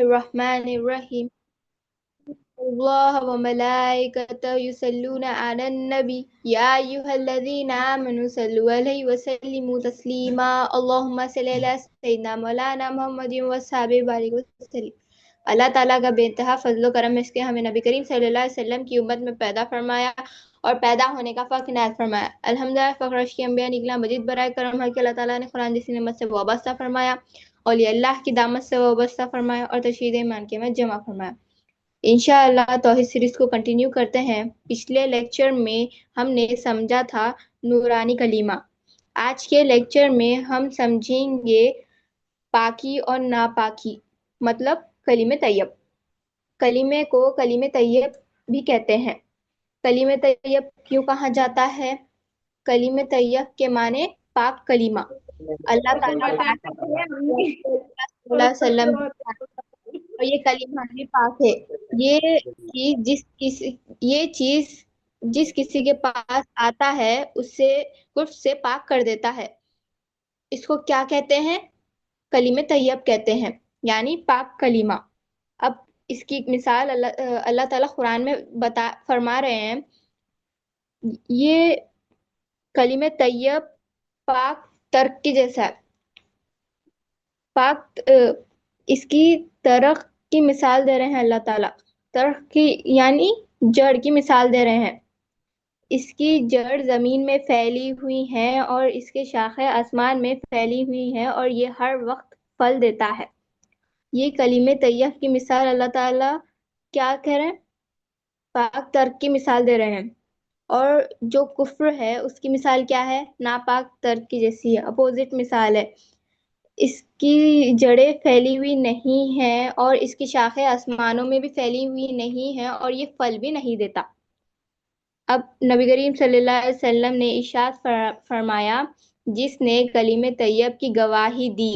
الرحمن الرحیم اللہ وملائکتہ یصلون علی النبی یا ایھا الذین آمنوا صلوا علیہ وسلموا تسلیما اللہم صلی علی سیدنا مولانا محمد وصحبہ بارک وسلم۔ اللہ تعالیٰ کا بے انتہا فضل و کرم اس کے ہمیں نبی کریم صلی اللہ علیہ وسلم کی امت میں پیدا فرمایا اور پیدا ہونے کا فخر عنایت فرمایا۔ الحمدللہ فخر عرش کی انبیاء نکلا مزید برائے کرم ہے کہ اللہ تعالیٰ نے قرآن جیسی نعمت سے وابستہ فرمایا، اولیاء اللہ کی دامت سے وابستہ فرمایا اور تشہید ایمان کے میں جمع فرمایا۔ انشاءاللہ توحید سیریز کو کنٹینیو کرتے ہیں۔ پچھلے لیکچر میں ہم نے سمجھا تھا نورانی کلمہ۔ آج کے لیکچر میں ہم سمجھیں گے پاکی اور ناپاکی، مطلب کلمہ طیب۔ کلمے کو کلمہ طیب بھی کہتے ہیں۔ کلمہ طیب کیوں کہا جاتا ہے؟ کلمہ طیب کے معنی پاک کلمہ۔ اللہ تعالیٰ پاک صلی اللہ علیہ وسلم اور یہ کلمہ بھی پاک ہے۔ یہ چیز جس کسی کے پاس آتا ہے اسے کفر سے پاک کر دیتا ہے۔ اس کو کیا کہتے ہیں؟ کلمہ طیب کہتے ہیں، یعنی پاک کلمہ۔ اب اس کی مثال اللہ تعالیٰ قرآن میں فرما رہے ہیں، یہ کلمہ طیب پاک ترک کے جیسا ہے۔ پاک اس کی ترک کی مثال دے رہے ہیں اللہ تعالیٰ۔ ترک کی یعنی جڑ کی مثال دے رہے ہیں۔ اس کی جڑ زمین میں پھیلی ہوئی ہیں اور اس کے شاخیں آسمان میں پھیلی ہوئی ہیں اور یہ ہر وقت پھل دیتا ہے۔ یہ کلمہ طیب کی مثال اللہ تعالیٰ کیا کہہ رہے ہیں؟ پاک ترک کی مثال دے رہے ہیں۔ اور جو کفر ہے اس کی مثال کیا ہے؟ ناپاک ترک کی جیسی ہے، اپوزٹ مثال ہے۔ اس کی جڑیں پھیلی ہوئی نہیں ہیں اور اس کی شاخیں آسمانوں میں بھی پھیلی ہوئی نہیں ہیں اور یہ پھل بھی نہیں دیتا۔ اب نبی کریم صلی اللہ علیہ وسلم نے ارشاد فرمایا، جس نے کلمہ طیب کی گواہی دی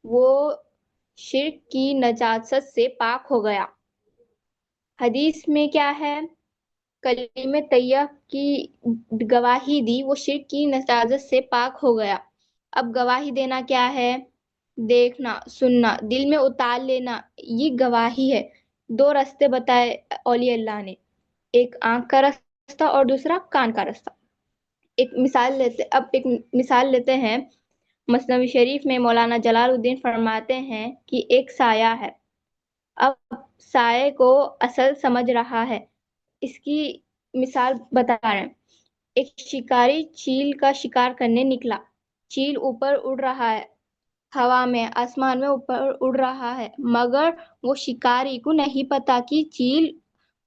وہ شرک کی نجاست سے پاک ہو گیا۔ حدیث میں کیا ہے؟ کلمہ طیب کی گواہی دی وہ شرک کی نجاست سے پاک ہو گیا۔ اب گواہی دینا کیا ہے؟ دیکھنا، سننا، دل میں اتار لینا، یہ گواہی ہے۔ دو راستے بتائے اولیاء اللہ نے، ایک آنکھ کا راستہ اور دوسرا کان کا راستہ۔ ایک مثال لیتے ہیں۔ مثنوی شریف میں مولانا جلال الدین فرماتے ہیں کہ ایک سایہ ہے، اب سائے کو اصل سمجھ رہا ہے۔ اس کی مثال بتا رہے ہیں۔ ایک شکاری چیل کا شکار کرنے نکلا۔ چیل اوپر اڑ رہا ہے، ہوا میں، آسمان میں اوپر اڑ رہا ہے، مگر وہ شکاری کو نہیں پتا کہ چیل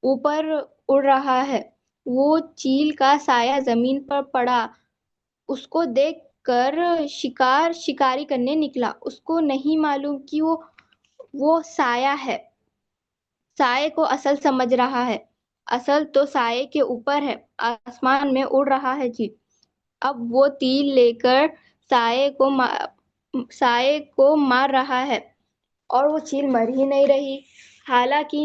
اوپر اڑ رہا ہے۔ وہ چیل کا سایہ زمین پر پڑا، اس کو دیکھ کر شکاری کرنے نکلا۔ اس کو نہیں معلوم کہ وہ سایہ ہے۔ سائے کو اصل سمجھ رہا ہے، اصل تو سائے کے اوپر ہے، آسمان میں اڑ رہا ہے چیل۔ اب وہ تیر لے کر سائے کو مار رہا ہے اور وہ چیل مر ہی نہیں رہی، حالانکہ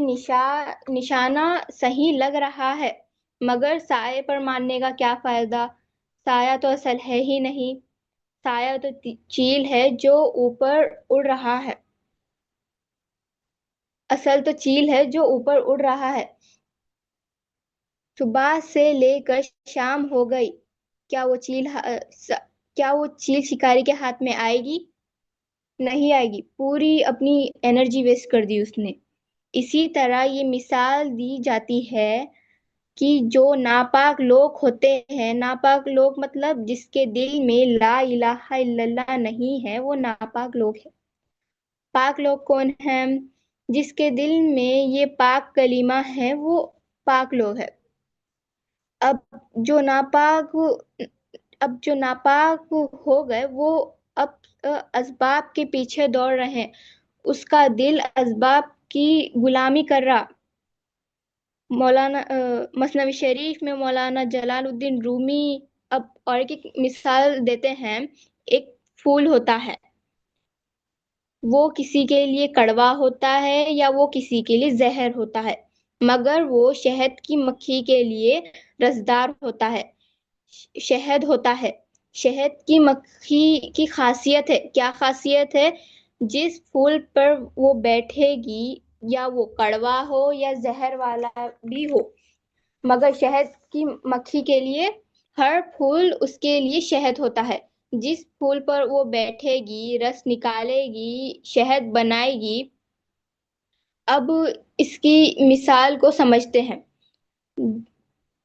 نشانہ صحیح لگ رہا ہے، مگر سائے پر مارنے کا کیا فائدہ؟ سایہ تو اصل ہے ہی نہیں، سایہ تو چیل ہے جو اوپر اڑ رہا ہے، اصل تو چیل ہے جو اوپر اڑ رہا ہے۔ صبح سے لے کر شام ہو گئی، کیا وہ چیل شکاری کے ہاتھ میں آئے گی؟ نہیں آئے گی، پوری اپنی انرجی ویسٹ کر دی اس نے۔ اسی طرح یہ مثال دی جاتی ہے کہ جو ناپاک لوگ ہوتے ہیں، ناپاک لوگ مطلب جس کے دل میں لا الہ الا اللہ نہیں ہے، وہ ناپاک لوگ ہیں۔ پاک لوگ کون ہیں؟ جس کے دل میں یہ پاک کلمہ ہے وہ پاک لوگ ہیں۔ اب جو ناپاک ہو گئے وہ اب اسباب کے پیچھے دوڑ رہے ہیں، اس کا دل اسباب کی غلامی کر رہا۔ مثنوی شریف میں مولانا جلال الدین رومی اب اور ایک مثال دیتے ہیں۔ ایک پھول ہوتا ہے، وہ کسی کے لیے کڑوا ہوتا ہے یا وہ کسی کے لیے زہر ہوتا ہے، مگر وہ شہد کی مکھی کے لیے رسدار ہوتا ہے، شہد ہوتا ہے۔ شہد کی مکھی کی خاصیت ہے، کیا خاصیت ہے؟ جس پھول پر وہ بیٹھے گی یا وہ کڑوا ہو یا زہر والا بھی ہو، مگر شہد کی مکھی کے لیے ہر پھول اس کے لیے شہد ہوتا ہے۔ جس پھول پر وہ بیٹھے گی، رس نکالے گی، شہد بنائے گی۔ اب اس کی مثال کو سمجھتے ہیں۔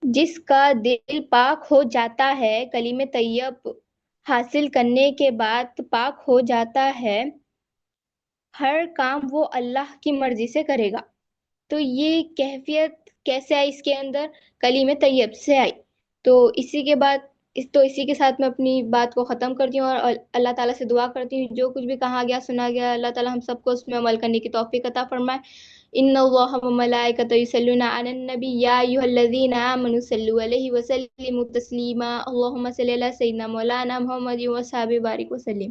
جس کا دل پاک ہو جاتا ہے، کلیم طیب حاصل کرنے کے بعد پاک ہو جاتا ہے، ہر کام وہ اللہ کی مرضی سے کرے گا۔ تو یہ کیفیت کیسے آئی اس کے اندر؟ کلیم طیب سے آئی۔ تو اسی کے بعد اسی کے ساتھ میں اپنی بات کو ختم کرتی ہوں، اور اللہ تعالیٰ سے دعا کرتی ہوں جو کچھ بھی کہا گیا سنا گیا، اللہ تعالیٰ ہم سب کو اس میں عمل کرنے کی توفیق عطا فرمائے۔ ان اللہ و ملائکتہ یصلون علی النبی یا ایھا الذین آمنوا صلوا علیہ وسلموا تسلیما، اللہم صل علی سیدنا مولانا محمد وصحبہ بارک وسلم۔